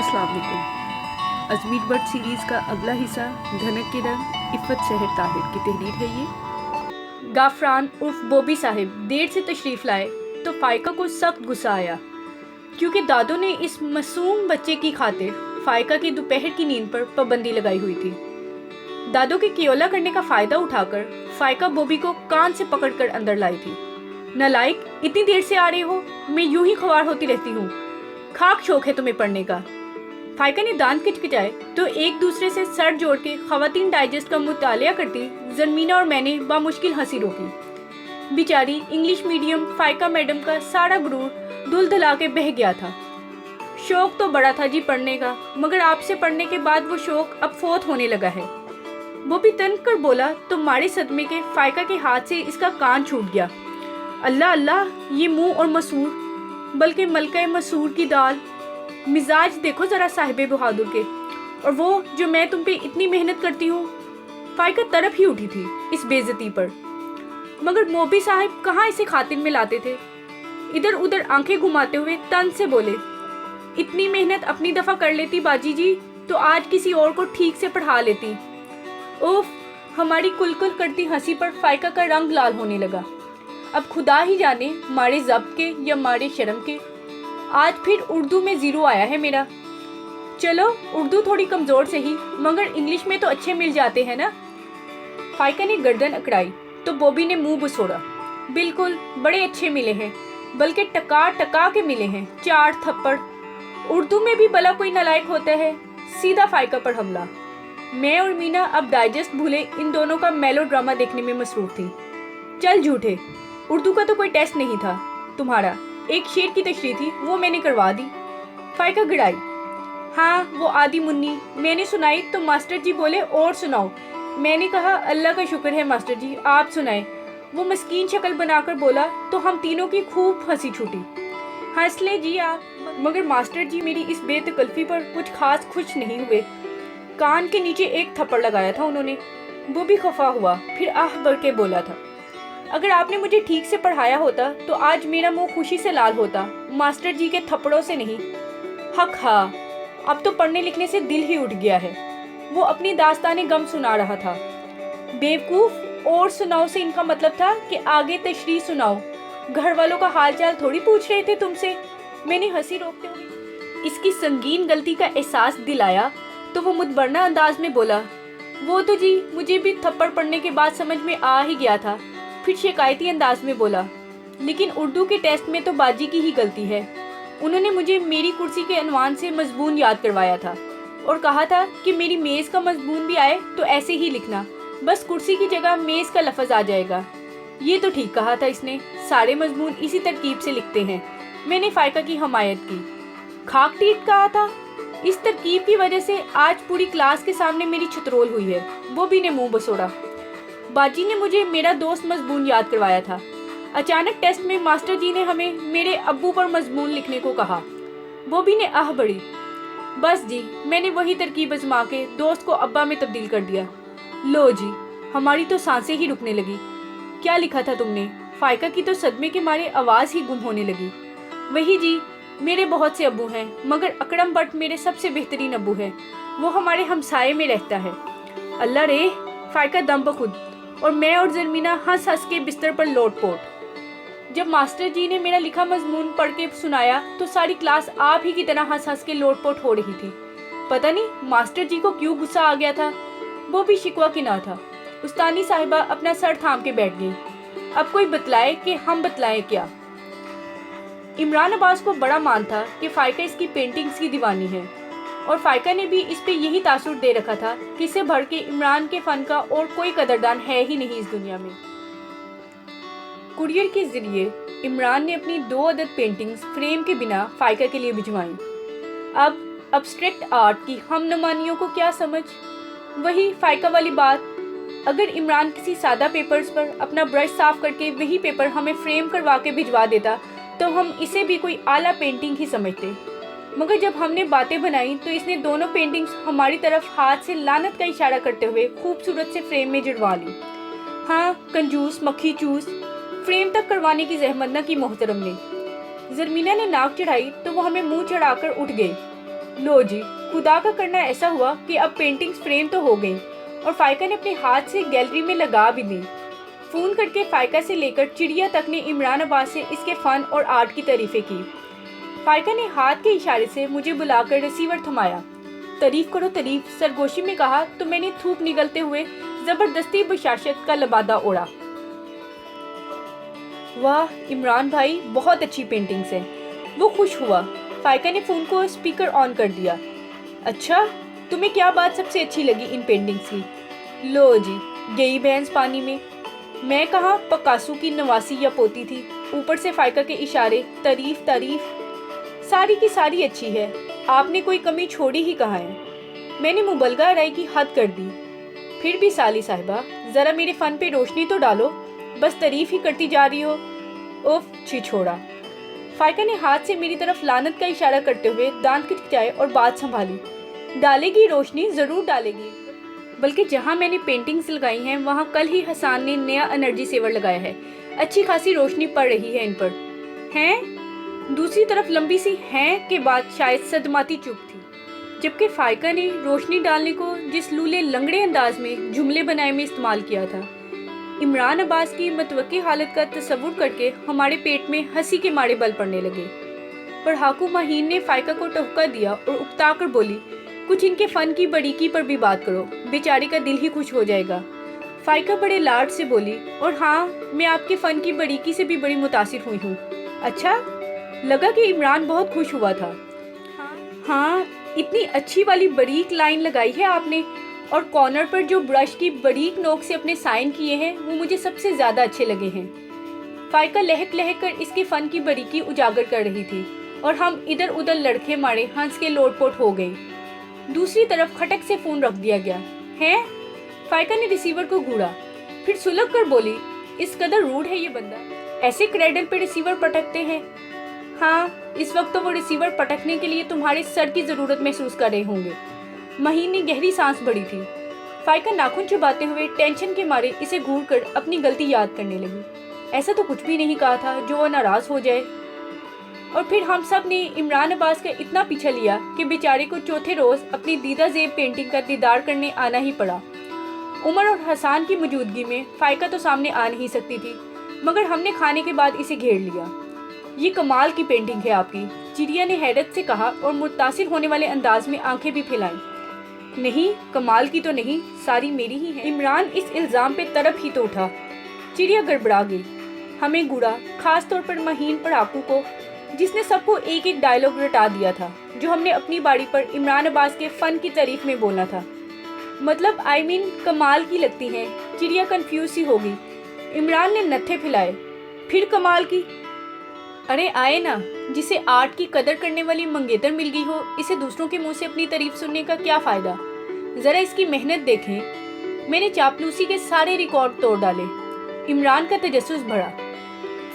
अस्सलाम वालेकुम। Ajmer bird series का अगला हिस्सा धनक के रंग इफ़त शहर ताहिर की तहरीर है ये। गाफरान उर्फ बॉबी साहिब देर से तशरीफ़ लाए तो फ़ाइका को सख्त गुस्सा आया, क्योंकि दादों ने इस मासूम बच्चे की खातिर फ़ाइका की दोपहर की नींद पर पाबंदी लगाई हुई थी। दादों के कियोला करने का फ़ायदा उठाकर फ़ाइका बॉबी को कान से पकड़कर अंदर लाई थी। नालायक, इतनी देर से आ रहे हो? मैं यूं ही ख्वार होती रहती हूँ। खाक शौक है तुम्हें पढ़ने का। फ़ाइका ने दांत किचकिचाए तो एक दूसरे से सर जोड़ के ख़वातीन डाइजेस्ट का मुतालिया करती ज़रमीना और मैंने बामुश्किल हंसी रोकी। बेचारी इंग्लिश मीडियम फ़ाइका मैडम का सारा गुरूर दुलदुला के बह गया था। शौक तो बड़ा था जी पढ़ने का, मगर आपसे पढ़ने के बाद वो शौक अब फोत होने लगा है। वो भी तन कर बोला तो मारे सदमे के फ़ाइका के हाथ से इसका कान छूट गया। अल्लाह अल्लाह, ये मुंह और मसूर, बल्कि मलका मसूर की दाल। मिजाज देखो ज़रा साहिबे बहादुर के, और वो जो मैं तुम पे इतनी मेहनत करती हूँ। फ़ाइका तरफ ही उठी थी इस बेइज्जती पर, मगर मोबी साहिब कहाँ इसे खातिर में लाते थे। इधर उधर आंखें घुमाते हुए तन से बोले, इतनी मेहनत अपनी दफ़ा कर लेती बाजी जी तो आज किसी और को ठीक से पढ़ा लेती। ओफ, हमारी कुलकुल करती हंसी पर फ़ाइका का रंग लाल होने लगा। अब खुदा ही जाने मारे ज़ब्त के या मारे शर्म के, आज फिर उर्दू में ज़ीरो आया है मेरा। चलो उर्दू थोड़ी कमज़ोर सही, मगर इंग्लिश में तो अच्छे मिल जाते हैं ना। फ़ाइका ने गर्दन अकड़ाई तो बॉबी ने मुंह बसोड़ा। बिल्कुल, बड़े अच्छे मिले हैं, बल्कि टका टका के मिले हैं, 4 थप्पड़। उर्दू में भी भला कोई नालायक होता है। सीधा फ़ाइका पर हमला। मैं और मीना अब डाइजेस्ट भूले इन दोनों का मेलो ड्रामा देखने में मसरूफ़ थी। चल झूठे, उर्दू का तो कोई टेस्ट नहीं था तुम्हारा, एक शेर की तशरीह थी, वो मैंने करवा दी। फ़ाइका गिड़ाई। हाँ, वो आदि मुन्नी मैंने सुनाई तो मास्टर जी बोले और सुनाओ। मैंने कहा अल्लाह का शुक्र है मास्टर जी, आप सुनाए। वो मस्कीन शक्ल बनाकर बोला तो हम तीनों की खूब हंसी छूटी। हंस ले जी आप, मगर मास्टर जी मेरी इस बेतकल्फ़ी पर कुछ खास खुश नहीं हुए। कान के नीचे एक थप्पड़ लगाया था उन्होंने। वो भी खफा हुआ, फिर आह भर के बोला था, अगर आपने मुझे ठीक से पढ़ाया होता तो आज मेरा मुंह खुशी से लाल होता, मास्टर जी के थप्पड़ों से नहीं। हक हाँ, अब तो पढ़ने लिखने से दिल ही उठ गया है। वो अपनी दास्ताने गम सुना रहा था। बेवकूफ़, और सुनाओ से इनका मतलब था कि आगे तशरीह सुनाओ। घर वालों का हालचाल थोड़ी पूछ रहे थे तुमसे। मैंने हंसी रोकते हुए इसकी संगीन गलती का एहसास दिलाया तो वो मुतबरना अंदाज में बोला, वो तो जी मुझे भी थप्पड़ पढ़ने के बाद समझ में आ ही गया था। फिर शिकायती अंदाज में बोला, लेकिन उर्दू के टेस्ट में तो बाजी की ही गलती है। उन्होंने मुझे मेरी कुर्सी के अनवान से मजमून याद करवाया था और कहा था कि मेरी मेज़ का मजमून भी आए तो ऐसे ही लिखना, बस कुर्सी की जगह मेज़ का लफ्ज़ आ जाएगा। ये तो ठीक कहा था इसने, सारे मजमून इसी तरकीब से लिखते हैं। मैंने फ़ाइका की हमायत की। खाक टीट कहा था। इस तरकीब की वजह से आज पूरी क्लास के सामने मेरी छतरोल हुई है। बॉबी ने मुंह बसोड़ा। बाजी ने मुझे मेरा दोस्त मजमून याद करवाया था। अचानक टेस्ट में मास्टर जी ने हमें मेरे अब्बू पर मजमून लिखने को कहा। बॉबी ने आह भरी। बस जी, मैंने वही तरकीब आजमा के दोस्त को अब्बा में तब्दील कर दिया। लो जी, हमारी तो सांसें ही रुकने लगी। क्या लिखा था तुमने? फ़ाइका की तो सदमे के मारे आवाज़ ही गुम होने लगी। वही जी, मेरे बहुत से अब्बू हैं, मगर अकरम भट्ट मेरे सबसे बेहतरीन अब्बू है। वो हमारे हमसाये में रहता है। अल्लाह रे, फ़ाइका दम बखुद, और मैं और ज़रमीना हंस हंस के बिस्तर पर लोटपोट। जब मास्टर जी ने मेरा लिखा मजमून पढ़ के सुनाया तो सारी क्लास आप ही की तरह हंस हंस के लोटपोट हो रही थी। पता नहीं मास्टर जी को क्यों गुस्सा आ गया था। वो भी शिकवा की ना था। उस्तानी साहिबा अपना सर थाम के बैठ गई। अब कोई बतलाए कि हम बतलाएं क्या। इमरान अब्बास को बड़ा मान था कि फ़ाइका इसकी पेंटिंग्स की दीवानी है, और फ़ाइका ने भी इस पे यही तासुर दे रखा था कि इससे भर के इमरान के फ़न का और कोई कदरदान है ही नहीं इस दुनिया में। कुरियर के ज़रिए इमरान ने अपनी 2 अदद पेंटिंग्स फ्रेम के बिना फ़ाइका के लिए भिजवाईं। अब अब्स्ट्रैक्ट आर्ट की हम नमानियों को क्या समझ। वही फ़ाइका वाली बात, अगर इमरान किसी सादा पेपर्स पर अपना ब्रश साफ करके वही पेपर हमें फ्रेम करवा के भिजवा देता तो हम इसे भी कोई आला पेंटिंग ही समझते। मगर जब हमने बातें बनाई तो इसने दोनों पेंटिंग्स हमारी तरफ हाथ से लानत का इशारा करते हुए खूबसूरत से फ्रेम में जुड़वा ली। हाँ, कंजूस मक्खी चूस, फ्रेम तक करवाने की जहमत न की मोहतरम ने। ज़रमीना ने नाक चढ़ाई तो वो हमें मुंह चढ़ाकर उठ गई। लो जी, खुदा का करना ऐसा हुआ कि अब पेंटिंग्स फ्रेम तो हो गई और फाइका ने अपने हाथ से गैलरी में लगा भी दी। फ़ोन करके फाइका से लेकर चिड़िया तक ने इमरान अब्बास से इसके फ़न और आर्ट की तारीफ़ें की। फाइका ने हाथ के इशारे से मुझे बुलाकर रिसीवर थमाया। तारीफ करो तारीफ, सरगोशी में कहा तो मैंने थूक निगलते हुए ज़बरदस्ती बशाशत का लबादा ओढ़ा। वाह इमरान भाई, बहुत अच्छी पेंटिंग्स हैं। वो खुश हुआ। फाइका ने फ़ोन को स्पीकर ऑन कर दिया। अच्छा, तुम्हें क्या बात सबसे अच्छी लगी इन पेंटिंग्स की? लो जी, गई भैंस पानी में। मैं कहाँ पकासू की नवासी या पोती थी। ऊपर से फाइका के इशारे, तारीफ तारीफ, सारी की सारी अच्छी है। आपने कोई कमी छोड़ी ही कहाँ है। मैंने मुबलगा राय की हद कर दी। फिर भी साली साहिबा, ज़रा मेरे फ़न पे रोशनी तो डालो, बस तारीफ ही करती जा रही हो। उफ, छी छोड़ा। फाइका ने हाथ से मेरी तरफ लानत का इशारा करते हुए दांत खिचखिचाए और बात संभाली। डालेगी रोशनी, ज़रूर डालेगी। बल्कि जहाँ मैंने पेंटिंग्स लगाई हैं वहाँ कल ही हसान ने नया एनर्जी सेवर लगाया है। अच्छी खासी रोशनी पड़ रही है इन पर। हैं? दूसरी तरफ लंबी सी हैं के बाद शायद सदमाती चुप थी, जबकि फाइका ने रोशनी डालने को जिस लूले लंगड़े अंदाज में जुमले बनाए में इस्तेमाल किया था, इमरान अब्बास की मतवक्की हालत का तस्वुर करके हमारे पेट में हंसी के मारे बल पड़ने लगे। पढ़ाकू माहीन ने फाइका को टहुका दिया और उकता कर बोली, कुछ इनके फ़न की बरीकी पर भी बात करो, बेचारी का दिल ही खुश हो जाएगा। फाइका बड़े लाड से बोली, और हाँ, मैं आपके फ़न की बरीकी से भी बड़ी मुतासिर हुई हूँ। अच्छा, लगा कि इमरान बहुत खुश हुआ था। हाँ, इतनी अच्छी वाली बारीक लाइन लगाई है आपने, और कॉर्नर पर जो ब्रश की बारीक नोक से अपने साइन किए हैं वो मुझे सबसे ज़्यादा अच्छे लगे हैं। फाइका लहक लहक कर इसके फ़न की बारीकी उजागर कर रही थी और हम इधर उधर लड़के मारे हंस के लोटपोट हो गए। दूसरी तरफ खटक से फ़ोन रख दिया गया। हैं? फाइका ने रिसीवर को घूरा, फिर सुलग कर बोली, इस कदर रूड है ये बंदा, ऐसे क्रेडल पे रिसीवर पटकते हैं। हाँ, इस वक्त तो वो रिसीवर पटकने के लिए तुम्हारे सर की ज़रूरत महसूस कर रहे होंगे। महीन ने गहरी सांस भरी थी। फाइका नाखून चुबाते हुए टेंशन के मारे इसे घूर कर अपनी गलती याद करने लगी। ऐसा तो कुछ भी नहीं कहा था जो वह नाराज़ हो जाए। और फिर हम सब ने इमरान अब्बास का इतना पीछा लिया कि बेचारे को चौथे रोज़ अपनी दीदा ज़ेब पेंटिंग का दीदार करने आना ही पड़ा। उमर और हसान की मौजूदगी में फाइका तो सामने आ नहीं सकती थी, मगर हमने खाने के बाद इसे घेर लिया। ये कमाल की पेंटिंग है आपकी, चिड़िया ने हैरत से कहा और मुतासिर होने वाले अंदाज में आंखें भी फैलाई। नहीं, कमाल की तो नहीं, सारी मेरी ही है। इमरान इस इल्ज़ाम पे तरफ ही तो उठा। चिड़िया गड़बड़ा गई। हमें गुड़ा, खास तौर पर महीन पढ़ाकू को, जिसने सबको एक एक डायलॉग रटा दिया था जो हमने अपनी बारी पर इमरान अब्बास के फ़न की तारीफ में बोलना था। मतलब कमाल की लगती हैं। चिड़िया कंफ्यूज सी हो गई। इमरान ने नत्थे फैलाए। फिर कमाल की? अरे आए ना, जिसे आर्ट की कदर करने वाली मंगेतर मिल गई हो, इसे दूसरों के मुंह से अपनी तारीफ सुनने का क्या फ़ायदा। ज़रा इसकी मेहनत देखें। मैंने चापलूसी के सारे रिकॉर्ड तोड़ डाले। इमरान का तजस्सुस बढ़ा।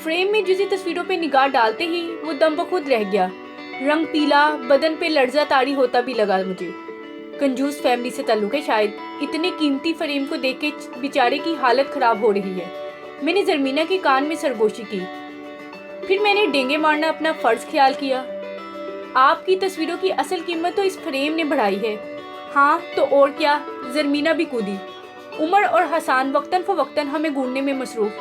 फ्रेम में जुजी तस्वीरों पे निगाह डालते ही वो दम बखुद रह गया। रंग पीला, बदन पे लर्जा तारी होता भी लगा मुझे। कंजूस फैमिली से ताल्लुक है शायद, इतने कीमती फ्रेम को देख के बेचारे की हालत ख़राब हो रही है। मैंने ज़रमीना के कान में सरगोशी की। फिर मैंने डेंगे मारना अपना फ़र्ज़ ख्याल किया। आपकी तस्वीरों की असल कीमत तो इस फ्रेम ने बढ़ाई है। हाँ तो और क्या, ज़रमीना भी कूदी। उमर और हसान वक्तन फ़वक्तन हमें घूरने में मसरूफ़,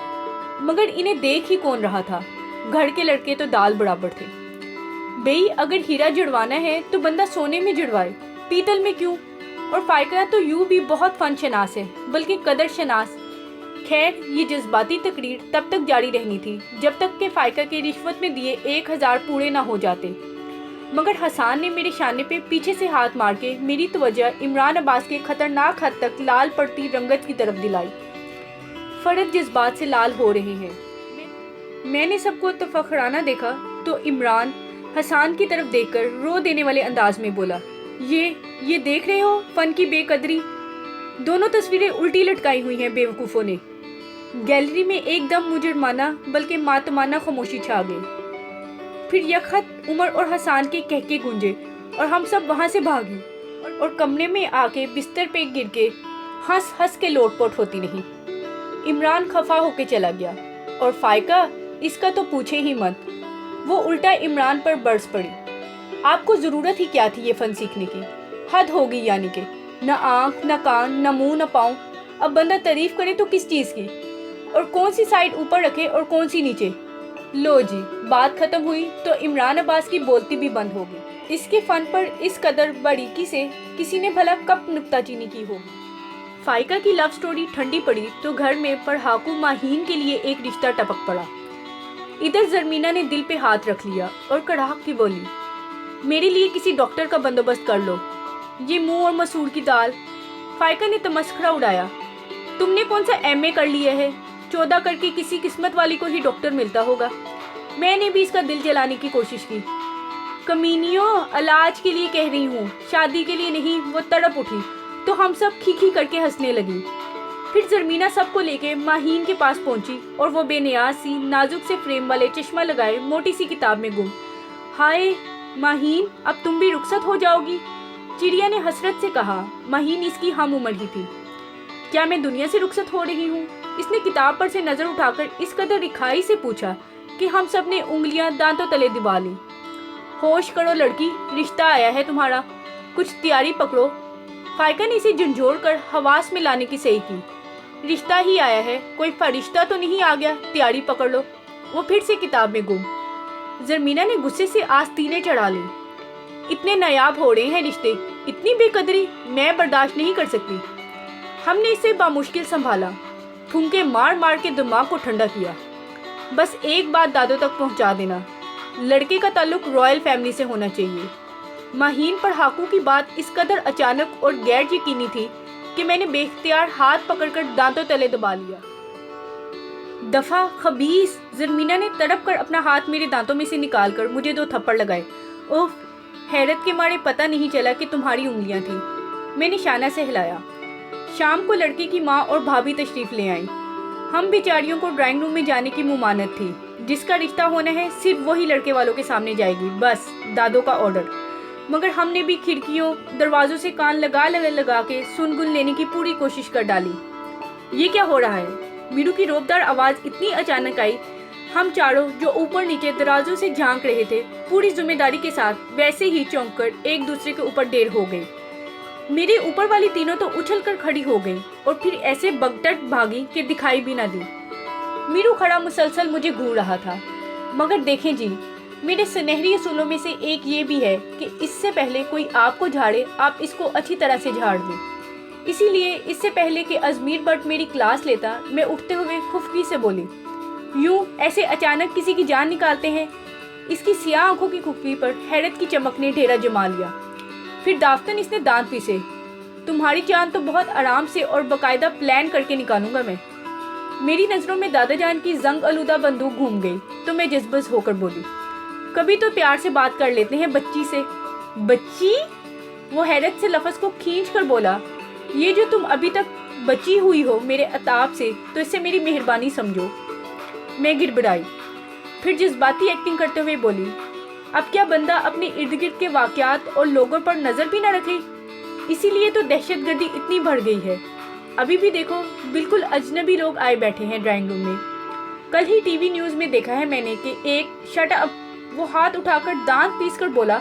मगर इन्हें देख ही कौन रहा था। घर के लड़के तो दाल बराबर थे। बेई, अगर हीरा जड़वाना है तो बंदा सोने में जड़वाए, पीतल में क्यों। और फाइका तो यूँ भी बहुत फ़न शनास है, बल्कि कदर शनास। खैर, ये जज्बाती तकरीर तब तक जारी रहनी थी जब तक कि फाइका के रिश्वत में दिए 1000 पूरे ना हो जाते। मगर हसान ने मेरे शाने पे पीछे से हाथ मार के मेरी तवज्जो इमरान अब्बास के खतरनाक हद तक लाल पड़ती रंगत की तरफ दिलाई। फ़र्द जज्बात से लाल हो रहे हैं। मैंने सबको तफखराना देखा तो इमरान हसान की तरफ देखकर रो देने वाले अंदाज में बोला, ये देख रहे हो फ़न की बेकदरी। दोनों तस्वीरें उल्टी लटकाई हुई हैं बेवकूफ़ों ने। गैलरी में एकदम मुजरमाना बल्कि मातमाना खामोशी छा गई। फिर यकहत उमर और हसान के कहके गूंजे और हम सब वहाँ से भागी और कमरे में आके बिस्तर पे गिर के हंस हंस के लोटपोट होती रही। इमरान खफा होके चला गया और फाइका, इसका तो पूछे ही मत, वो उल्टा इमरान पर बरस पड़ी। आपको ज़रूरत ही क्या थी ये फ़न सीखने की? हद हो गई यानी कि न आँख न कान न मुंह न पाँव। अब बंदा तारीफ़ करे तो किस चीज़ की, और कौन सी साइड ऊपर रखे और कौन सी नीचे। लो जी, बात ख़त्म हुई तो इमरान अब्बास की बोलती भी बंद हो गई। इसके फ़न पर इस कदर बारीकी से किसी ने भला कब नुक्ताचीनी की होगी। फाइका की लव स्टोरी ठंडी पड़ी तो घर में पढ़ाकू माहीन के लिए एक रिश्ता टपक पड़ा। इधर जरमीना ने दिल पे हाथ रख लिया और कड़ाक की बोली, मेरे लिए किसी डॉक्टर का बंदोबस्त कर लो। ये मुंह और मसूर की दाल। फाइका ने तमस्खरा उड़ाया, तुमने कौन सा एमए कर लिया है? 14 करके किसी किस्मत वाली को ही डॉक्टर मिलता होगा। मैंने भी इसका दिल जलाने की कोशिश की। कमीनियों, इलाज के लिए कह रही हूँ, शादी के लिए नहीं। वो तड़प उठी तो हम सब खी करके हंसने लगी। फिर जरमीना सबको लेके माहीन के पास पहुंची और वो बेनियाज सी नाजुक से फ्रेम वाले चश्मा लगाए मोटी सी किताब में गुम। हाय माहीन, अब तुम भी रुखसत हो जाओगी? चिड़िया ने हसरत से कहा। माहीन इसकी हम उम्र ही थी। क्या मैं दुनिया से रुखसत हो रही हूँ? इसने किताब पर से नजर उठाकर इस कदर रिखाई से पूछा कि हम सब ने उंगलियां दांतों तले दबा ली। होश करो लड़की, रिश्ता आया है तुम्हारा, कुछ तैयारी पकड़ो। फाइका ने इसे झंझोड़ कर हवास में लाने की सही की। रिश्ता ही आया है, कोई फरिश्ता तो नहीं आ गया, तैयारी पकड़ लो। वो फिर से किताब में गुम। जरमीना ने गुस्से से आस्तीनें चढ़ा ली। इतने नायाब हो रहे हैं रिश्ते, इतनी बेकदरी मैं बर्दाश्त नहीं कर सकती। हमने इसे बामुश्किल संभाला, फूंके मार मार के दिमाग को ठंडा किया। बस एक बात दादों तक पहुंचा देना, लड़के का ताल्लुक रॉयल फैमिली से होना चाहिए। माहीन पढ़ाकू की बात इस कदर अचानक और गैर यकीनी थी कि मैंने बेख्तियार हाथ पकड़कर दांतों तले दबा लिया। दफा खबीस। जरमीना ने तड़प कर अपना हाथ मेरे दांतों में से निकालकर मुझे 2 थप्पड़ लगाए। ओह, हैरत के मारे पता नहीं चला कि तुम्हारी उंगलियां थी। मैंने शाना से हिलाया। शाम को लड़के की माँ और भाभी तशरीफ ले आई। हम बेचारियों को ड्राइंग रूम में जाने की मुमानत थी। जिसका रिश्ता होना है सिर्फ वही लड़के वालों के सामने जाएगी, बस दादों का ऑर्डर। मगर हमने भी खिड़कियों दरवाजों से कान लगा के सुन-गुन लेने की पूरी कोशिश कर डाली। ये क्या हो रहा है? मीरू की रोबदार आवाज़ इतनी अचानक आई, हम चारों जो ऊपर नीचे दराजों से झांक रहे थे पूरी जिम्मेदारी के साथ वैसे ही चौंक कर एक दूसरे के ऊपर ढेर हो गए। मेरे ऊपर वाली तीनों तो उछल कर खड़ी हो गई और फिर ऐसे बगटट भागी कि दिखाई भी ना दी। मीरू खड़ा मुसलसल मुझे घूर रहा था। मगर देखें जी, मेरे सुनहरी असूलों में से एक ये भी है कि इससे पहले कोई आपको झाड़े आप इसको अच्छी तरह से झाड़ दें। इसीलिए इससे पहले कि अजमीर भट्ट मेरी क्लास लेता, मैं उठते हुए खुफकी से बोली, यूं ऐसे अचानक किसी की जान निकालते हैं? इसकी सियाह आंखों की खुफकी पर हैरत की चमक ने डेरा जमा लिया। फिर दाफ्तन इसने दांत पीसे। तुम्हारी जान तो बहुत आराम से और बाकायदा प्लान करके निकालूंगा मैं। मेरी नज़रों में दादा जान की जंग आलूदा बंदूक घूम गई तो मैं जज्बस होकर बोली, कभी तो प्यार से बात कर लेते हैं बच्ची से। बच्ची? वो हैरत से लफ्ज़ को खींच कर बोला, ये जो तुम अभी तक बची हुई हो मेरे अताब से, तो इससे मेरी मेहरबानी समझो। मैं गिड़बड़ाई, फिर जज्बाती एक्टिंग करते हुए बोली, अब क्या बंदा अपने इर्द गिर्द के वाक़यात और लोगों पर नज़र भी ना रखे? इसीलिए तो दहशतगर्दी इतनी बढ़ गई है। अभी भी देखो, बिल्कुल अजनबी लोग आए बैठे हैं ड्राइंग रूम में। कल ही टीवी न्यूज़ में देखा है मैंने कि एक शट अप, वो हाथ उठाकर दांत पीस कर बोला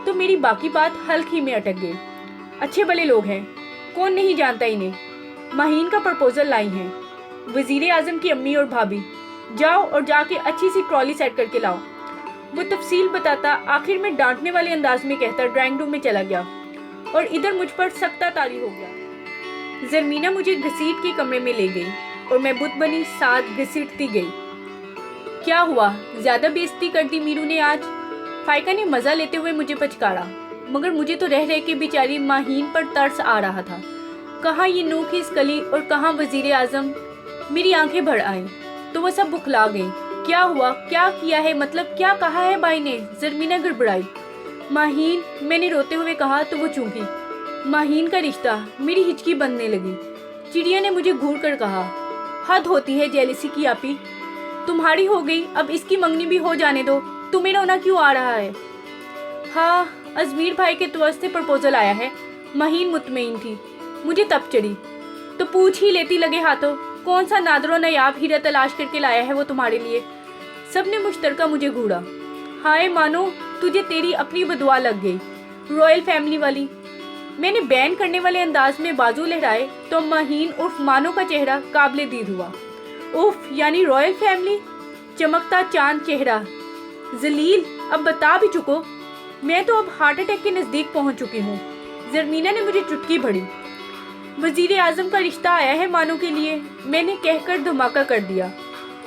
तो मेरी बाकी बात हल्क ही में अटक गई। अच्छे भले लोग हैं, कौन नहीं जानता इन्हें। माहीन का प्रपोजल लाई हैं, वजीर आजम की अम्मी और भाभी। जाओ और जाके अच्छी सी ट्रॉली सेट करके लाओ। वो तफसील बताता आखिर में डांटने वाले अंदाज में कहता ड्राइंग रूम में चला गया और इधर मुझ पर सख्ता तारी हो गया। जरमीना मुझे घसीट के कमरे में ले गई और मैं बुत बनी साथ घसीटती गई। क्या हुआ, ज्यादा बेइज्जती कर दी मीरू ने आज? फाइका ने मजा लेते हुए मुझे पचकारा, मगर मुझे तो रह के बेचारी माहीन पर तरस आ रहा था। कहाँ ये नूखीस कली और कहाँ वजीर आजम। मेरी आंखें भर आईं तो वो सब बुखला गई। क्या हुआ, क्या किया है, मतलब क्या कहा है भाई ने? जरमीना गड़बड़ाई। माहीन, मैंने रोते हुए कहा तो वो चूंकी। माहीन का रिश्ता, मेरी हिचकी बनने लगी। चिड़िया ने मुझे घूर कर कहा, हद होती है जेलसी की आपी। तुम्हारी हो गई, अब इसकी मंगनी भी हो जाने दो। तुम्हें रोना क्यों आ रहा है? हाँ, अजमीर भाई के तरफ से प्रपोजल आया है। माहीन मुतमईन थी। मुझे तब चढ़ी तो पूछ ही लेती लगे हाथों, कौन सा नादरो नायाब हीरा तलाश करके लाया है वो तुम्हारे लिए। सब ने मुश्तरका मुझे घूरा। हाय मानो, तुझे तेरी अपनी बदुआ लग गई, रॉयल फैमिली वाली। मैंने बैन करने वाले अंदाज में बाजू लहराए तो माहीन उर्फ मानो का चेहरा काबिले दीद हुआ। उफ, यानी रॉयल फैमिली, चमकता चांद चेहरा। जलील, अब बता भी चुको। मैं तो अब हार्ट अटैक के नज़दीक पहुंच चुकी हूँ। जरमीना ने मुझे चुटकी भरी। वजीर आजम का रिश्ता आया है मानो के लिए, मैंने कहकर धमाका कर दिया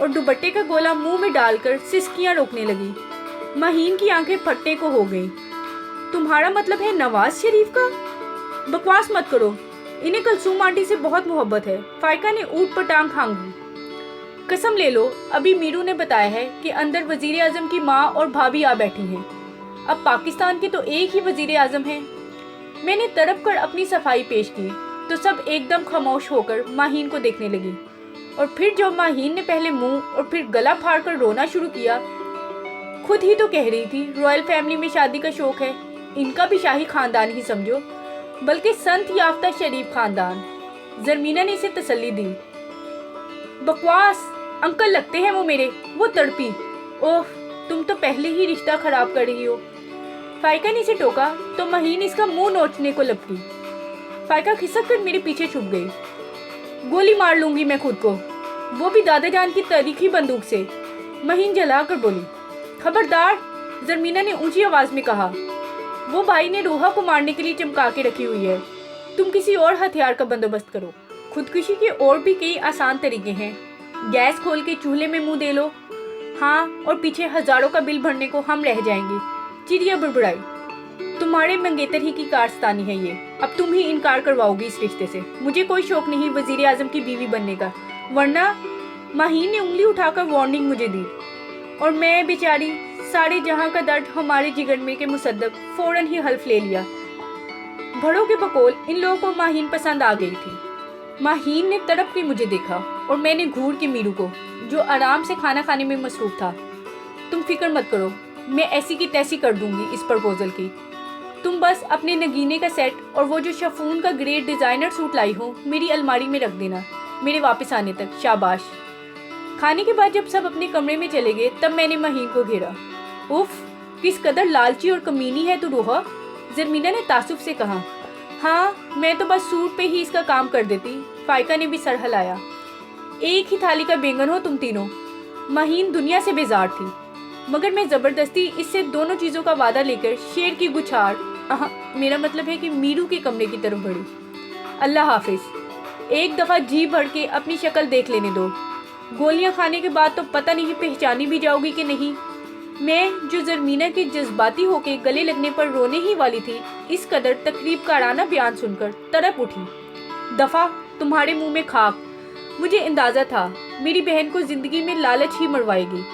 और दुपट्टे का गोला मुंह में डालकर सिसकियां रोकने लगी। माहीन की आंखें फटने को हो गईं। तुम्हारा मतलब है नवाज शरीफ का? बकवास मत करो, इन्हें कलसूम आंटी से बहुत मोहब्बत है। फाइका ने ऊट पर टांग खांगी। कसम ले लो, अभी मीरू ने बताया है कि अंदर वजीर आजम की माँ और भाभी आ बैठी हैं। अब पाकिस्तान के तो एक ही वजीर आजम हैं। मैंने तड़प कर अपनी सफाई पेश की तो सब एकदम खामोश होकर माहीन को देखने लगी। और फिर जब माहीन ने पहले मुंह और फिर गला फाड़ कर रोना शुरू किया, खुद ही तो कह रही थी रॉयल फैमिली में शादी का शौक है, इनका भी शाही खानदान ही समझो, बल्कि संत याफ्ता शरीफ खानदान। जरमीना ने इसे तसल्ली दी। बकवास, अंकल लगते हैं वो मेरे। वो तड़पी। ओह, तुम तो पहले ही रिश्ता खराब कर रही हो। फाइका ने इसे टोका तो माहीन इसका मुंह नोचने को लपकी। फाइका खिसक कर मेरे पीछे छुप गई। गोली मार लूंगी मैं खुद को, वो भी दादा जान की तारीखी बंदूक से, माहीन जला कर बोली। खबरदार, जरमीना ने ऊंची आवाज में कहा। वो भाई ने रोहा को मारने के लिए चमका के रखी हुई है, तुम किसी और हथियार का बंदोबस्त करो। खुदकुशी के और भी कई आसान तरीके हैं। गैस खोल के चूल्हे में मुंह दे लो। हाँ, और पीछे हजारों का बिल भरने को हम रह जाएंगे। चिड़िया बुड़बुड़ाई। तुम्हारे मंगेतर ही की कारस्तानी है ये, अब तुम ही इनकार करवाओगी इस रिश्ते से। मुझे कोई शौक नहीं वजीर आजम की बीवी बनने का, वरना। माहीन ने उंगली उठाकर वार्निंग मुझे दी और मैं बेचारी, सारे जहां का दर्द हमारे जिगर में के मुसद्दक फौरन ही हल्फ ले लिया। भड़ों के बकौल इन लोगों को माहीन पसंद आ गई थी। माहीन ने तड़प के मुझे देखा और मैंने घूर के मीरू को, जो आराम से खाना खाने में मसरूफ था। तुम फिक्र मत करो, मैं ऐसी की तैसी कर दूंगी इस प्रपोजल की। तुम बस अपने नगीने का सेट और वो जो शफून का ग्रेट डिजाइनर सूट लाई हो मेरी अलमारी में रख देना मेरे वापस आने तक। शाबाश। खाने के बाद जब सब अपने कमरे में चले गए तब मैंने माहीन को घेरा। उफ, किस कदर लालची और कमीनी है तू रोहा, जरमीना ने तासुफ से कहा। हाँ, मैं तो बस सूट पे ही इसका काम कर देती। फाइका ने भी सर हिलाया। एक ही थाली का बैंगन हो तुम तीनों। माहीन दुनिया से बेजार थी, मगर मैं जबरदस्ती इससे दोनों चीज़ों का वादा लेकर शेर की गुछार, मेरा मतलब है कि मीरू के कमरे की तरफ बढ़ी। अल्लाह हाफिज। एक दफ़ा जी भर के अपनी शक्ल देख लेने दो। गोलियां खाने के बाद तो पता नहीं पहचानी भी जाओगी कि नहीं। मैं जो जरमीना के जज्बाती होके गले लगने पर रोने ही वाली थी, इस कदर तकरीब कराना बयान सुनकर तड़प उठी। दफ़ा तुम्हारे मुंह में खाक। मुझे अंदाज़ा था मेरी बहन को ज़िंदगी में लालच ही मरवाएगी।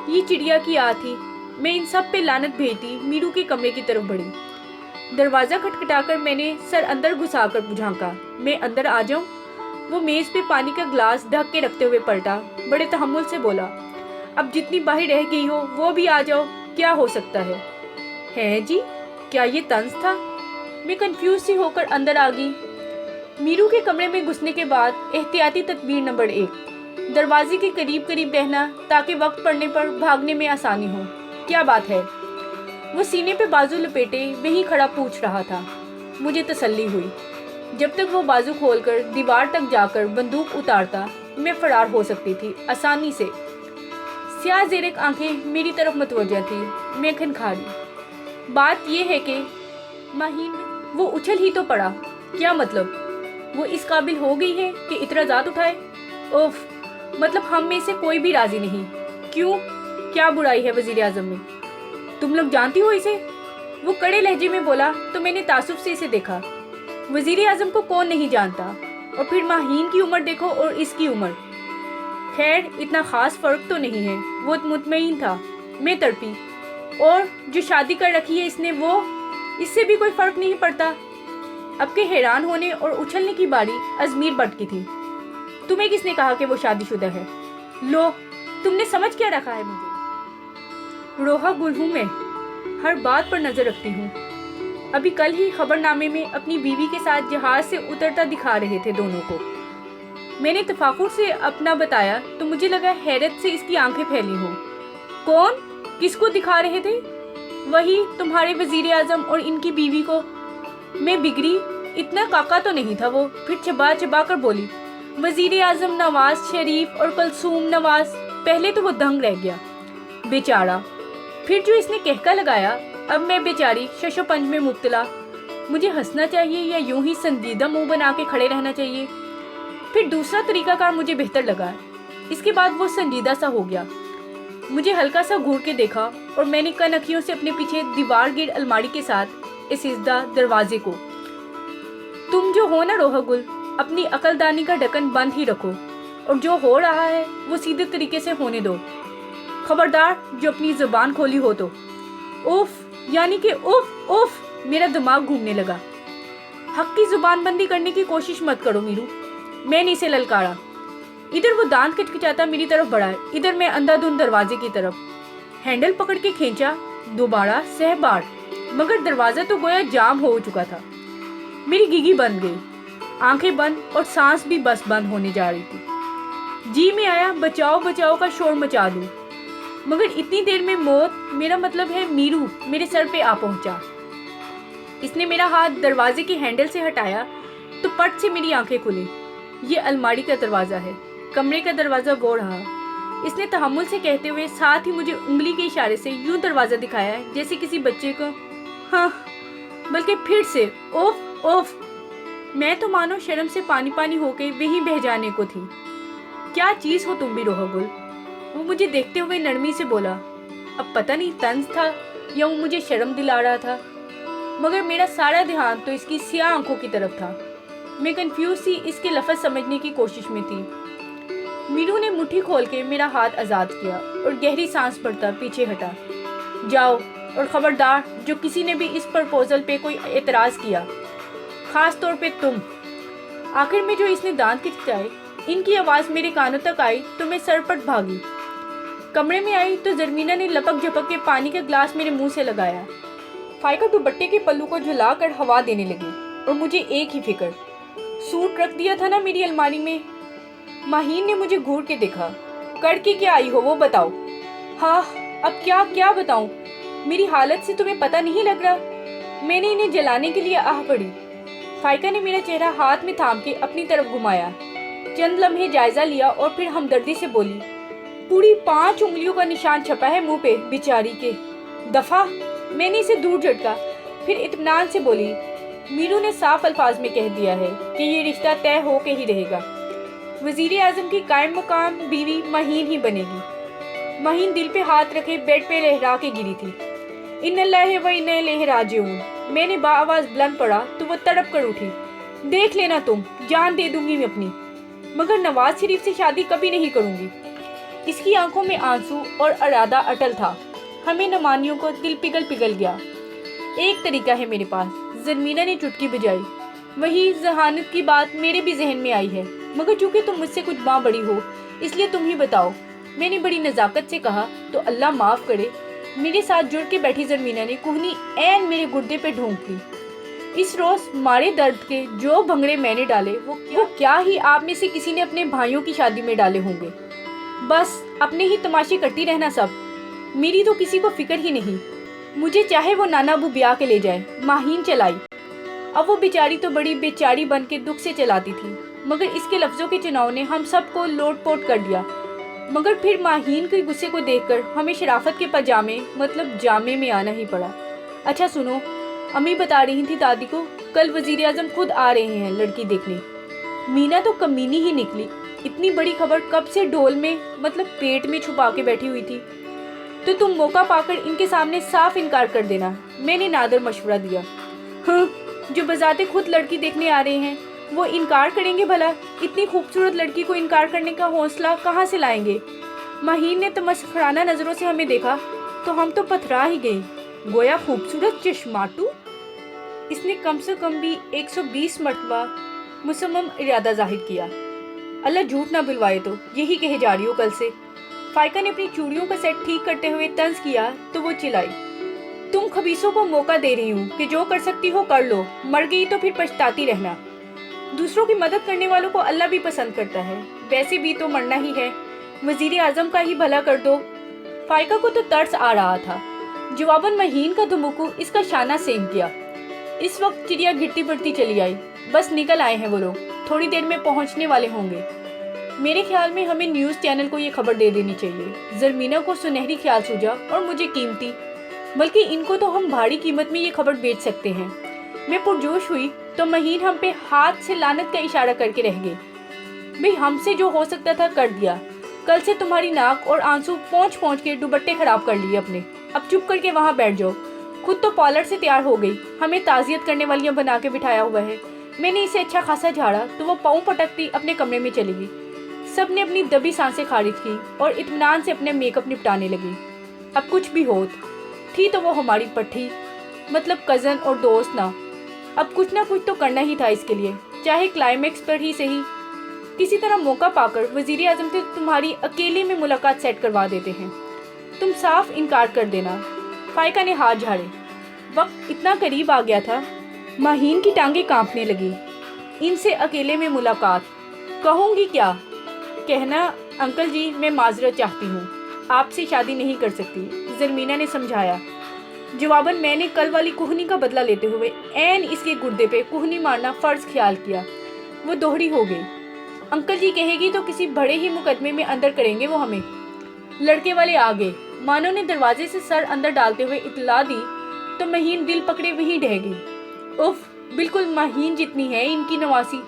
ये चिड़िया की आ थी। मैं इन सब पे लानत भेजती मीरू के कमरे की तरफ बढ़ी। दरवाज़ा खटखटाकर मैंने सर अंदर घुसाकर झांका। मैं अंदर आ जाऊं? वो मेज़ पे पानी का ग्लास ढक के रखते हुए पलटा। बड़े तहम्मुल से बोला, अब जितनी बाहर रह गई हो वो भी आ जाओ, क्या हो सकता है जी? क्या ये तंज था? मैं कंफ्यूज सी होकर अंदर आ गई। मीरू के कमरे में घुसने के बाद एहतियाती तदबीर नंबर 1, दरवाजे के करीब करीब रहना ताकि वक्त पड़ने पर भागने में आसानी हो। क्या बात है? वो सीने पे बाजू लपेटे वहीं खड़ा पूछ रहा था। मुझे तसल्ली हुई। जब तक वो बाजू खोलकर दीवार तक जाकर बंदूक उतारता मैं फरार हो सकती थी आसानी से। स्याह ज़ेरक आंखें मेरी तरफ मतवज्जा थी। मैं खनखारी। बात यह है कि माहीन, वो उछल ही तो पड़ा। क्या मतलब? वो इस काबिल हो गई है कि इतराज़ात उठाए? ओफ, मतलब हम में से कोई भी राजी नहीं। क्यों? क्या बुराई है वजीर आजम में? तुम लोग जानती हो इसे? वो कड़े लहजे में बोला तो मैंने तासुफ से इसे देखा। वजीर आजम को कौन नहीं जानता? और फिर माहीन की उम्र देखो और इसकी उम्र। खैर, इतना खास फर्क तो नहीं है। वो मुतमईन था, मैं तड़पी। और जो शादी कर रखी है इसने, वो, इससे भी कोई फर्क नहीं पड़ता। अब के हैरान होने और उछलने की बारी अजमीर भट्ट की थी। तुम्हें किसने कहा कि वो शादीशुदा है? लो, तुमने समझ क्या रखा है मुझे? रोहा गुल हूँ मैं, हर बात पर नजर रखती हूँ। अभी कल ही खबरनामे में अपनी बीवी के साथ जहाज से उतरता दिखा रहे थे दोनों को। मैंने तफाकुर से अपना बताया तो मुझे लगा हैरत से इसकी आंखें फैली हों। कौन? किसको दिखा रहे थे? वही तुम्हारे वजीर आजम और इनकी बीवी को मैं बिगड़ी, इतना काका तो नहीं था वो। फिर चबा चबा कर बोली, वजीर आजम नवाज शरीफ और कुलसूम नवाज। पहले तो वो दंग रह गया बेचारा, फिर जो इसने कहका लगाया, अब मैं बेचारी शशोपंज में मुब्तला। मुझे हंसना चाहिए या यूं ही संजीदा मुंह बना के खड़े रहना चाहिए? फिर दूसरा तरीकाकार मुझे बेहतर लगा। इसके बाद वो संजीदा सा हो गया, मुझे हल्का सा घूर के देखा और मैंने कनखियों से अपने पीछे दीवार गिर अलमारी के साथ इसीदा दरवाजे को, तुम जो हो ना रोहगुल, अपनी अकलदानी का ढक्कन बंद ही रखो और जो हो रहा है वो सीधे तरीके से होने दो। खबरदार जो अपनी जुबान खोली हो तो। उफ, यानी कि उफ उफ, मेरा दिमाग घूमने लगा। हक की जुबान बंदी करने की कोशिश मत करो मीरू, मैंने इसे ललकारा। इधर वो दांत किचकिचाता मेरी तरफ बढ़ा, इधर मैं अंधाधुंध दरवाजे की तरफ। हैंडल पकड़ के खींचा, दोबारा सहबार, मगर दरवाजा तो गोया जाम हो चुका था। मेरी गिगी बंद गई, आंखें बंद और सांस भी बस बंद होने जा रही थी। जी में आया बचाओ बचाओ का शोर मचा दूं, मगर इतनी देर में मौत, मेरा मतलब है मीरू, मेरे सर पे आ पहुंचा। इसने मेरा हाथ दरवाजे के हैंडल से हटाया तो पट से मेरी आंखें खुली। ये अलमारी का दरवाजा है, कमरे का दरवाजा वो रहा। इसने तहम्मुल से कहते हुए साथ ही मुझे उंगली के इशारे से यूं दरवाजा दिखाया है जैसे किसी बच्चे को। हाँ, बल्कि फिर से ओफ ओफ, मैं तो मानो शर्म से पानी पानी होके वहीं बह जाने को थी। क्या चीज हो तुम भी रोहगुल, वो मुझे देखते हुए नरमी से बोला। अब पता नहीं तंज था या वो मुझे शर्म दिला रहा था, मगर मेरा सारा ध्यान तो इसकी स्याह आंखों की तरफ था। मैं कंफ्यूज सी इसके लफ्ज़ समझने की कोशिश में थी। मीरू ने मुट्ठी खोल के मेरा हाथ आज़ाद किया और गहरी सांस भरता पीछे हटा। जाओ, और खबरदार जो किसी ने भी इस प्रपोजल पे कोई एतराज़ किया, ख़ास तौर पे तुम। आखिर में जो इसने दांत खिंचाए, इनकी आवाज़ मेरे कानों तक आई तो मैं सरपट भागी। कमरे में आई तो जरमीना ने लपक झपक के पानी का ग्लास मेरे मुंह से लगाया। फाइका दुपट्टे के पल्लू को झुला कर हवा देने लगी और मुझे एक ही फिक्र, सूट रख दिया था ना मेरी अलमारी में। माहीन ने मुझे घूर के देखा। करके क्या आई हो वो बताओ। हाँ, अब क्या क्या बताऊं, मेरी हालत से तुम्हें पता नहीं लग रहा। मैंने इन्हें जलाने के लिए आह पड़ी। फाइका ने मेरा चेहरा हाथ में थाम के अपनी तरफ घुमाया, चंद लम्हे जायजा लिया और फिर हमदर्दी से बोली, पूरी 5 उंगलियों का निशान छपा है मुंह पे बेचारी के। दफा। मैंने इसे दूर झटका, फिर इत्मीनान से बोली, मीरू ने साफ अल्फाज में कह दिया है कि ये रिश्ता तय हो के ही रहेगा। वजीर आजम की कायम मकाम बीवी माहीन ही बनेगी। माहीन दिल पे हाथ रखे बेड पे लहरा के गिरी थी। इन्नल्लाहि व इन्ना इलैहि राजिऊन। मैंने बाआवाज़ बुलंद पड़ा तो वो तड़प कर उठी। देख लेना तुम, जान दे दूंगी मैं अपनी, मगर नवाज शरीफ से शादी कभी नहीं करूंगी। इसकी आंखों में आंसू और इरादा अटल था। हमें नमानियों को दिल पिघल पिघल गया। एक तरीका है मेरे पास, जरमीना ने चुटकी बजाई। वही जहानत की बात मेरे भी जहन में आई है, मगर चूंकि तुम मुझसे कुछ माँ बड़ी हो इसलिए तुम ही बताओ। मैंने बड़ी नज़ाकत से कहा। तो अल्लाह माफ़ करे, मेरे साथ जुड़ के बैठी जरमीना ने कुहनी ऐन मेरे गुर्दे पे ढूंढ ली। इस रोज़ मारे दर्द के जो भंगड़े मैंने डाले वो क्या ही आप में से किसी ने अपने भाइयों की शादी में डाले होंगे। बस अपने ही तमाशे करती रहना सब, मेरी तो किसी को फिक्र ही नहीं। मुझे चाहे वो नाना अबू ब्याह के ले जाए। माहीन चलाई। अब वो बेचारी तो बड़ी बेचारी बन के दुख से चलाती थी, मगर इसके लफ्ज़ों के चुनाव ने हम सबको लोट-पोट कर दिया। मगर फिर माहीन के गुस्से को देखकर हमें शराफत के पजामे मतलब जामे में आना ही पड़ा। अच्छा सुनो, अम्मी बता रही थी दादी को, कल वजीर आजम खुद आ रहे हैं लड़की देखने। मीना तो कमीनी ही निकली, इतनी बड़ी खबर कब से ढोल में मतलब पेट में छुपा के बैठी हुई थी। तो तुम मौका पाकर इनके सामने साफ इनकार कर देना, मैंने नादर मशवरा दिया। हाँ, जो बजाते खुद लड़की देखने आ रहे हैं वो इनकार करेंगे भला? इतनी खूबसूरत लड़की को इनकार करने का हौसला कहाँ से लाएंगे? माहीन ने तमस्खराना नज़रों से हमें देखा तो हम तो पथरा ही गए। गोया खूबसूरत चश्माटू। इसने कम से कम भी 120 मरतबा मुसम्मम इरादा जाहिर किया। अल्लाह झूठ ना बुलवाए तो यही कहे जा रही हो कल से। फाइका ने अपनी चूड़ियों का सेट ठीक करते हुए तंज किया तो वो चिल्लाई, तुम खबीसों को मौका दे रही हूँ कि जो कर सकती हो कर लो, मर गई तो फिर पछताती रहना। दूसरों की मदद करने वालों को अल्लाह भी पसंद करता है, वैसे भी तो मरना ही है, वजीर आजम का ही भला कर दो। फाइका को तो तरस आ रहा था, जवाबन महीन का धुमुकू इसका शाना सेंक गया। इस वक्त चिड़िया गिरती पड़ती चली आई। बस निकल आए हैं वो लोग, थोड़ी देर में पहुंचने वाले होंगे। मेरे ख्याल में हमें न्यूज़ चैनल को ये खबर दे देनी चाहिए। जरमीना को सुनहरी ख्याल सूझा और मुझे कीमती, बल्कि इनको तो हम भारी कीमत में ये खबर बेच सकते हैं। मैं पुरजोश हुई तो महीन हम पे हाथ से लानत का इशारा करके रह गए। भाई हमसे जो हो सकता था कर दिया। कल से तुम्हारी नाक और आंसू पहुँच पहुँच के दुपट्टे खराब कर लिए अपने। अब चुप करके वहाँ बैठ जाओ। खुद तो पार्लर से तैयार हो गई, हमें ताज़ियत करने वालियाँ बना के बिठाया हुआ है। मैंने इसे अच्छा खासा झाड़ा तो वो पाँव पटकती अपने कमरे में चली गई। सब ने अपनी दबी सांसें खारिज की और इत्मीनान से अपने मेकअप निपटाने लगी। अब कुछ भी हो थी तो वो हमारी पट्टी, मतलब कज़न और दोस्त ना। अब कुछ ना कुछ तो करना ही था इसके लिए, चाहे क्लाइमेक्स पर ही सही। किसी तरह मौका पाकर वज़ीर आज़म से तुम्हारी अकेले में मुलाकात सेट करवा देते हैं। तुम साफ इनकार कर देना। फाइका ने हाथ झाड़े। वक्त इतना करीब आ गया था, माहीन की टांगें कांपने लगी। इनसे अकेले में मुलाकात कहूँगी क्या? कहना अंकल जी मैं माजरत चाहती हूँ, आपसे शादी नहीं कर सकती, जरमीना ने समझाया। जवाबन मैंने कल वाली कुहनी का बदला लेते हुए ऐन इसके गुर्दे पे कुहनी मारना फ़र्ज ख्याल किया। वो दोहरी हो गई। अंकल जी कहेगी तो किसी बड़े ही मुकदमे में अंदर करेंगे वो हमें। लड़के वाले आ गए। मानो ने दरवाजे से सर अंदर डालते हुए इतला दी तो महीन दिल पकड़े वहीं ढह गई। उफ, बिल्कुल महीन जितनी है इनकी नवासी।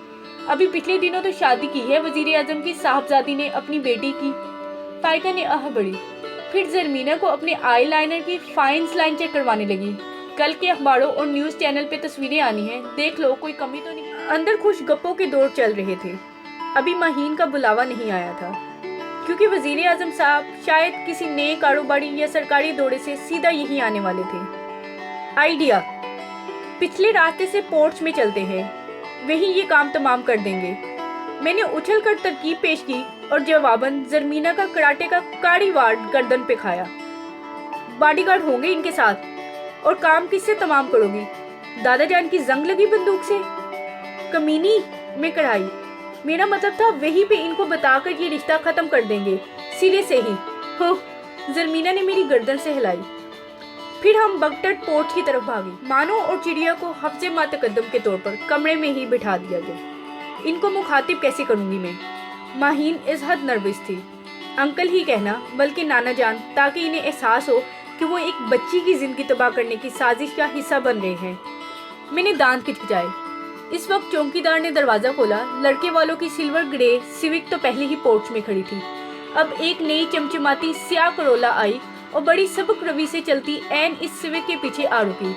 अभी पिछले दिनों तो शादी की है वज़ीर आज़म की साहबजादी ने अपनी बेटी की। फाइका ने आह बड़ी। फिर जरमीना को अपने आई लाइनर की फाइन्स लाइन चेक करवाने लगी। कल के अखबारों और न्यूज़ चैनल पे तस्वीरें आनी हैं, देख लो कोई कमी तो नहीं। अंदर खुश गप्पों के दौर चल रहे थे। अभी महीन का बुलावा नहीं आया था, क्योंकि वज़ीर आज़म साहब शायद किसी नए कारोबारी या सरकारी दौरे से सीधा यहीं आने वाले थे। आइडिया, पिछले रास्ते से पोर्च में चलते हैं, वहीं ये काम तमाम कर देंगे। मैंने उछल कर तरकीब पेश की और जवाबन जरमीना का कराटे का काड़ी वार गर्दन पे खाया। बॉडीगार्ड होंगे इनके साथ, और काम किससे तमाम करोगी? दादा जान की जंग लगी बंदूक से? कमीनी में कढ़ाई। मेरा मतलब था वहीं पे इनको बताकर ये रिश्ता खत्म कर देंगे, सिरे से ही। हो, जरमीना ने मेरी गर्दन से हिलाई। फिर हम बगटट पोर्च की तरफ भागे। मानो और चिड़िया को हफ्ते मा तकद्दम के तौर पर कमरे में ही बिठा दिया गया। इनको मुखातिब कैसे करूंगी मैं? माहीन इस हद नर्वस थी। अंकल ही कहना, बल्कि नाना जान, ताकि इन्हें एहसास हो कि वो एक बच्ची की जिंदगी तबाह करने की साजिश का हिस्सा बन रहे हैं। मैंने दांत खिचखिचाए। इस वक्त चौकीदार ने दरवाज़ा खोला। लड़के वालों की सिल्वर ग्रे सिविक तो पहले ही पोर्च में खड़ी थी। अब एक नई चमचमाती स्याह करोला आई और बड़ी सबक रवि से चलती ऐन इस सिविक के पीछे आ रुकी।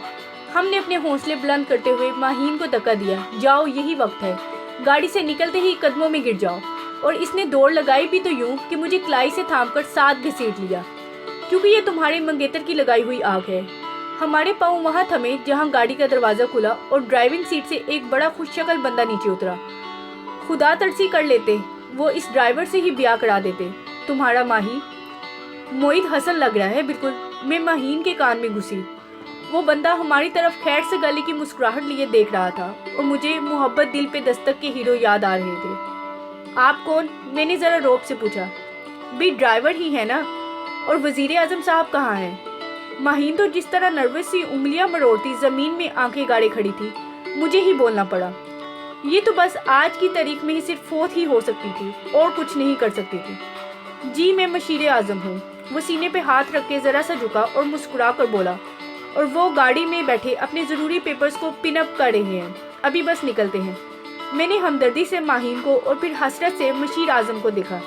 हमने अपने हौसले बुलंद करते हुए माहीन को धक्का दिया। जाओ, यही वक्त है। गाड़ी से निकलते ही कदमों में गिर जाओ। और इसने दौड़ लगाई भी तो यूं कि मुझे कलाई से थामकर साथ घसीट लिया, क्योंकि ये तुम्हारे मंगेतर की लगाई हुई आग है। हमारे पाँव वहाँ थमे जहाँ गाड़ी का दरवाज़ा खुला और ड्राइविंग सीट से एक बड़ा खुशशक्ल बंदा नीचे उतरा। खुदा तरसी कर लेते वो इस ड्राइवर से ही ब्याह करा देते। तुम्हारा माही मोहित हसन लग रहा है बिल्कुल। मैं माहीन के कान में घुसी। वो बंदा हमारी तरफ खैर से गले की मुस्कुराहट लिए देख रहा था और मुझे मोहब्बत दिल पे दस्तक के हीरो याद आ रहे थे। आप कौन? मैंने ज़रा रौब से पूछा। भी ड्राइवर ही है ना? और वज़ीर आज़म साहब कहाँ हैं? माहीन तो जिस तरह नर्वस सी उंगलियां मरोड़ती ज़मीन में आंखें गाड़े खड़ी थी, मुझे ही बोलना पड़ा। ये तो बस आज की तारीख में ही सिर्फ फौत ही हो सकती थी और कुछ नहीं कर सकती थी। जी मैं मशीर आज़म हूँ। वो सीने पे हाथ रख के ज़रा सा झुका और मुस्कुरा कर बोला। और वो गाड़ी में बैठे अपने ज़रूरी पेपर्स को पिनअप कर रहे हैं। अभी बस निकलते हैं। मैंने हमदर्दी से माहीन को और फिर हसरत से मशीर आज़म को देखा।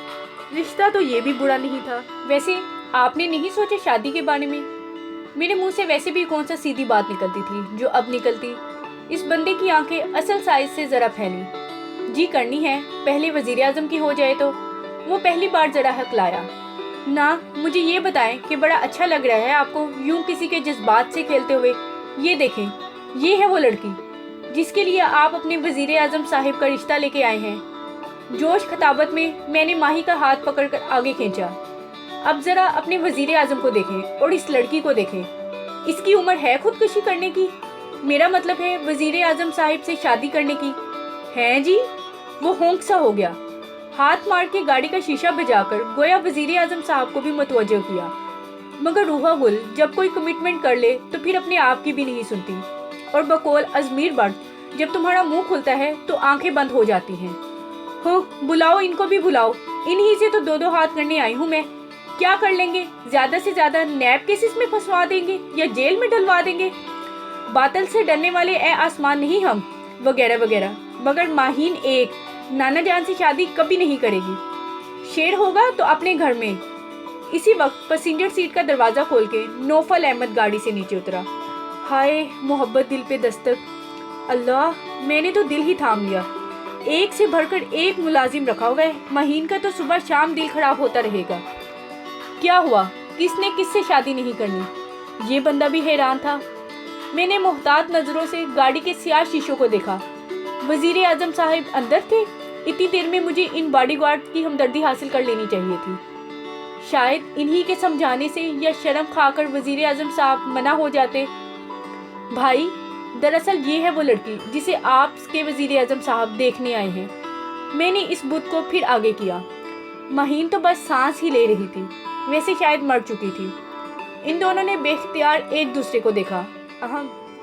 रिश्ता तो ये भी बुरा नहीं था। वैसे आपने नहीं सोचा शादी के बारे में? मेरे मुंह से वैसे भी कौन सा सीधी बात निकलती थी जो अब निकलती। इस बंदे की आंखें असल साइज से ज़रा फैली। जी करनी है, पहले वज़ीर आज़म की हो जाए तो। वो पहली बार ज़रा हकलाया। ना, मुझे ये बताएं कि बड़ा अच्छा लग रहा है आपको यूं किसी के जज्बात से खेलते हुए। ये देखें, ये है वो लड़की जिसके लिए आप अपने वज़ीर आज़म साहिब का रिश्ता लेके आए हैं। जोश खताबत में मैंने माही का हाथ पकड़कर आगे खींचा। अब ज़रा अपने वज़ीर आज़म को देखें और इस लड़की को देखें। इसकी उम्र है खुदकुशी करने की? मेरा मतलब है वज़ीर आज़म साहिब से शादी करने की। हैं जी? वो होंक सा हो गया। हाथ मार के गाड़ी का शीशा बजाकर गोया वज़ीर आज़म साहब को भी मुतवज्जो किया। मगर रूहा गुल जब कोई कमिटमेंट कर ले तो फिर अपने आप की भी नहीं सुनती, और बकौल अजमीर बट जब तुम्हारा मुंह खुलता है तो आंखें बंद हो जाती हैं। हो बुलाओ, इनको भी बुलाओ, इन्हीं से तो दो दो हाथ करने आई हूँ मैं। क्या कर लेंगे? ज्यादा से ज्यादा नैब केसेस में फंसवा देंगे या जेल में डलवा देंगे। बादल से डरने वाले ए आसमान नहीं हम, वगैरह वगैरह। मगर माहीन एक नाना जान से शादी कभी नहीं करेगी। शेर होगा तो अपने घर में। इसी वक्त पैसेंजर सीट का दरवाजा खोल के नौफल अहमद गाड़ी से नीचे उतरा। हाय मोहब्बत दिल पे दस्तक। अल्लाह, मैंने तो दिल ही थाम लिया। एक से भरकर एक मुलाजिम रखा हुआ है। महीन का तो सुबह शाम दिल खराब होता रहेगा। क्या हुआ? किसने किससे शादी नहीं करनी? ये बंदा भी हैरान था। मैंने मोहतात नजरों से गाड़ी के स्याह शीशों को देखा। वजीर आजम साहब अंदर थे। इतनी देर में मुझे इन बॉडीगार्ड की हमदर्दी हासिल कर लेनी चाहिए थी। शायद इन्हीं के समझाने से या शर्म खाकर वजीर आजम साहब मना हो जाते। भाई, दरअसल ये है वो लड़की जिसे आपके वजीर आजम साहब देखने आए हैं। मैंने इस बुत को फिर आगे किया। महीन तो बस सांस ही ले रही थी, वैसे शायद मर चुकी थी। इन दोनों ने बेख्तियार एक दूसरे को देखा।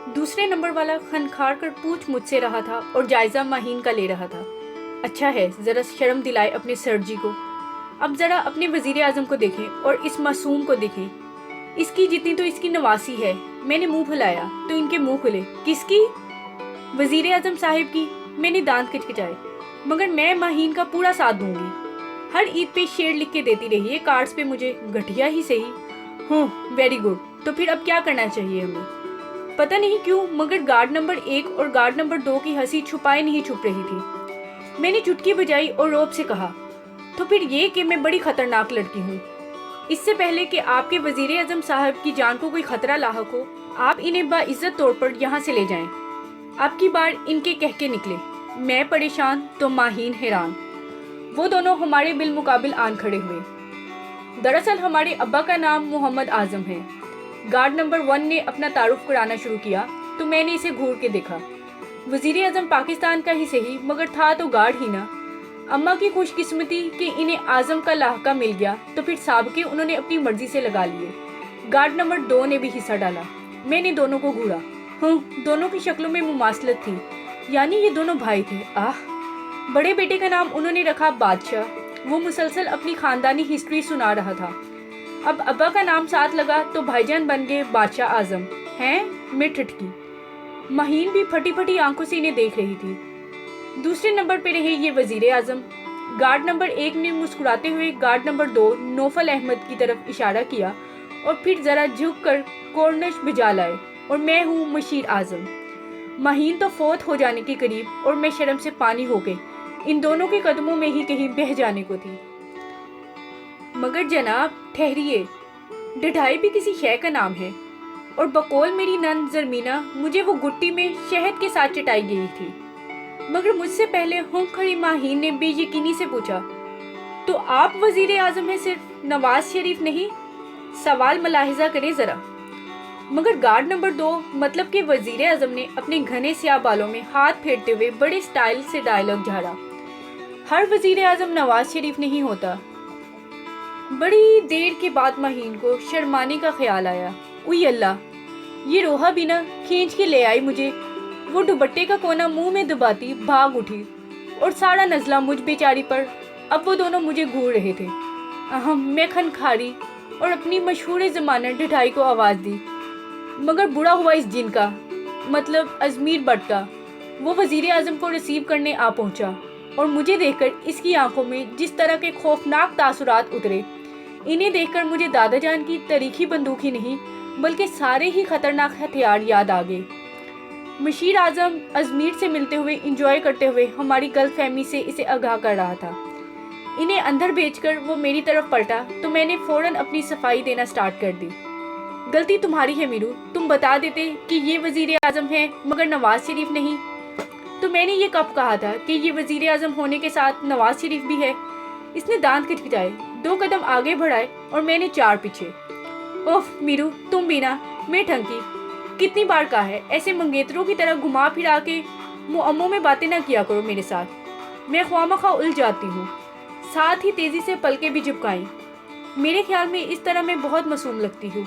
दूसरे नंबर वाला खनखार कर पूछ मुझसे रहा था और जायजा महीन का ले रहा था। अच्छा है, जरा शर्म दिलाए अपने सर जी को। अब जरा अपने वजीर आजम को देखें और इस मासूम को देखें। इसकी जितनी तो इसकी नवासी है। मैंने मुंह फुलाया तो इनके मुंह खुले। किसकी? वजीर आजम साहिब की। मैंने दांत खिचखिचाए। मगर मैं महीन का पूरा साथ दूंगी। हर ईद पे शेर लिख के देती रही है कार्ड्स पे मुझे, घटिया ही सही। Very good. तो फिर अब क्या करना चाहिए हमें? पता नहीं क्यों मगर गार्ड नंबर 1 और गार्ड नंबर 2 की हंसी छुपाए नहीं छुप रही थी। मैंने चुटकी बजाई और रौब से कहा, तो फिर ये कि मैं बड़ी खतरनाक लड़की हूँ। इससे पहले कि आपके वजीर आजम साहब की जान को कोई खतरा लाहक हो, आप इन्हें बाइज्जत तौर पर यहाँ से ले जाएं। आपकी बार इनके कह के निकले। मैं परेशान तो माहीन हैरान। वो दोनों हमारे बिलमुकाबिल आन खड़े हुए। दरअसल हमारे अब्बा का नाम मोहम्मद आजम है। गार्ड नंबर 1 ने अपना तारुफ कराना शुरू किया तो मैंने इसे घूर के देखा। वजीर आजम पाकिस्तान का ही सही मगर था तो गार्ड ही ना। अम्मा की खुशकिस्मती कि इन्हें आजम का लाहका मिल गया तो फिर साबके उन्होंने अपनी मर्जी से लगा लिए। गार्ड नंबर 2 ने भी हिस्सा डाला। मैंने दोनों को घूरा। दोनों की शक्लों में मुमासलत थी, यानी ये दोनों भाई थे। बड़े बेटे का नाम उन्होंने रखा बादशाह। वो मुसलसल अपनी खानदानी हिस्ट्री सुना रहा था। अब अब्बा का नाम साथ लगा तो भाईजान बन गए बादशाह आजम। हैं? मैं ठिठकी। महीन भी फटी फटी आंखों से इन्हें देख रही थी। दूसरे नंबर पे रहे ये वजीर आजम। गार्ड नंबर 1 ने मुस्कुराते हुए गार्ड नंबर 2 नौफल अहमद की तरफ इशारा किया और फिर जरा झुक कर कोर्नश भिजा लाए। और मैं हूँ मशीर आजम। महीन तो फौत हो जाने के करीब और मैं शर्म से पानी हो गई। इन दोनों के कदमों में ही कहीं बह जाने को थी। मगर जनाब ठहरिए, ढिढाई भी किसी शय का नाम है। और बकौल मेरी नंद जरमीना मुझे वो गुट्टी में शहद के साथ चटाई गई थी। मगर मुझसे पहले होंक खड़ी माहीन ने बेयकीनी से पूछा, तो आप वजीर आजम हैं सिर्फ, नवाज शरीफ नहीं? सवाल मलाहिजा करें जरा। मगर गार्ड नंबर 2 मतलब कि वजीर आजम ने अपने घने स्याह बालों में हाथ फेरते हुए बड़े स्टाइल से डायलॉग झाड़ा। हर वजीर आजम नवाज शरीफ नहीं होता। बड़ी देर के बाद महीन को शर्माने का ख्याल आया। उई अल्लाह, ये रोहा भी ना खींच के ले आई मुझे। वो दुपट्टे का कोना मुंह में दबाती भाग उठी और सारा नजला मुझ बेचारी पर। अब वो दोनों मुझे घूर रहे थे। मैं खनखारी और अपनी मशहूर ज़माना ढिढाई को आवाज़ दी। मगर बुरा हुआ इस जिन का, मतलब अजमीर बट का। वो वजीर आजम को रिसीव करने आ पहुंचा और मुझे देखकर इसकी आंखों में जिस तरह के खौफनाक तासुरात उतरे, इन्हें देखकर मुझे दादा जान की तरीखी बंदूक ही नहीं बल्कि सारे ही खतरनाक हथियार याद आ गए। मशीर आजम अजमीर से मिलते हुए इंजॉय करते हुए हमारी गलत फहमी से इसे आगाह कर रहा था। इन्हें अंदर भेजकर वो मेरी तरफ पलटा तो मैंने फौरन अपनी सफाई देना स्टार्ट कर दी। गलती तुम्हारी है मीरू, तुम बता देते कि ये वजीर आजम है मगर नवाज शरीफ नहीं। तो मैंने ये कब कहा था कि ये वजीर आजम होने के साथ नवाज शरीफ भी है? इसने दांत खिचखिचाए, 2 कदम आगे बढ़ाए और मैंने 4 पीछे। ओफ मीरू, तुम भी ना। मैं ठंकी, कितनी बार कहा है ऐसे मंगेतरों की तरह घुमा फिरा के मुअम्मों में बातें ना किया करो मेरे साथ। मैं ख्वामखा उलझ जाती हूँ। साथ ही तेजी से पलकें भी झपकाई। میرے خیال میں اس طرح میں بہت معصوم لگتی ہوں،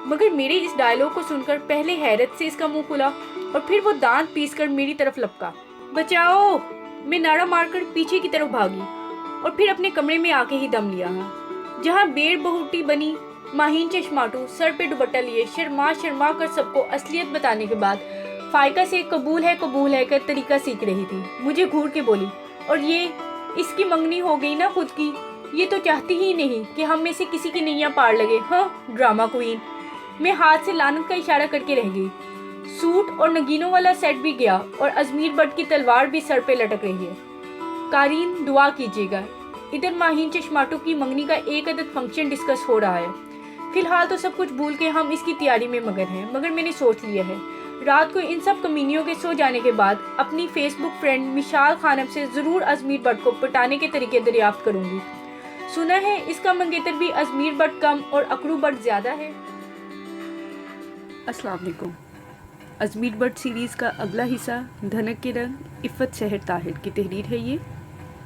مگر میرے اس ڈائلاگ کو سن کر پہلے حیرت سے اس کا منہ کھلا اور پھر وہ دانت پیس کر میری طرف لپکا۔ بچاؤ! میں نعرہ مار کر پیچھے کی طرف بھاگی اور پھر اپنے کمرے میں آ کے ہی دم لیا، جہاں بیر بہوٹی بنی ماہین چشماٹو سر پہ دوپٹہ لیے شرما شرما کر سب کو اصلیت بتانے کے بعد فائقہ سے قبول ہے کر طریقہ سیکھ رہی تھی۔ مجھے گھور کے بولی، اور یہ اس کی منگنی ہو گئی نا خود کی، یہ تو چاہتی ہی نہیں کہ ہم میں سے کسی کی نैاں پار لگے۔ ہاں ڈرامہ کوئین۔ میں ہاتھ سے لعنت کا اشارہ کر کے رہ گئی۔ سوٹ اور نگینوں والا سیٹ بھی گیا اور ازمیر بٹ کی تلوار بھی سر پہ لٹک رہی ہے۔ قارئین دعا کیجیے گا، ادھر ماہین چشماٹو کی منگنی کا ایک عدد فنکشن ڈسکس ہو رہا ہے۔ فی الحال تو سب کچھ بھول کے ہم اس کی تیاری میں مگن ہیں، مگر میں نے سوچ لیا ہے رات کو ان سب کمینیوں کے سو جانے کے بعد اپنی فیس بک فرینڈ مشال خانم سے ضرور ازمیر بٹ کو پٹانے کے طریقے دریافت کروں گی۔ سنا ہے اس کا منگیتر بھی ازمیر بٹ کم اور اکرو بٹ زیادہ ہے۔ السلام علیکم۔ ازمیر بٹ سیریز کا اگلا حصہ دھنک کے رنگ عفت شہر طاہر کی تحریر ہے یہ۔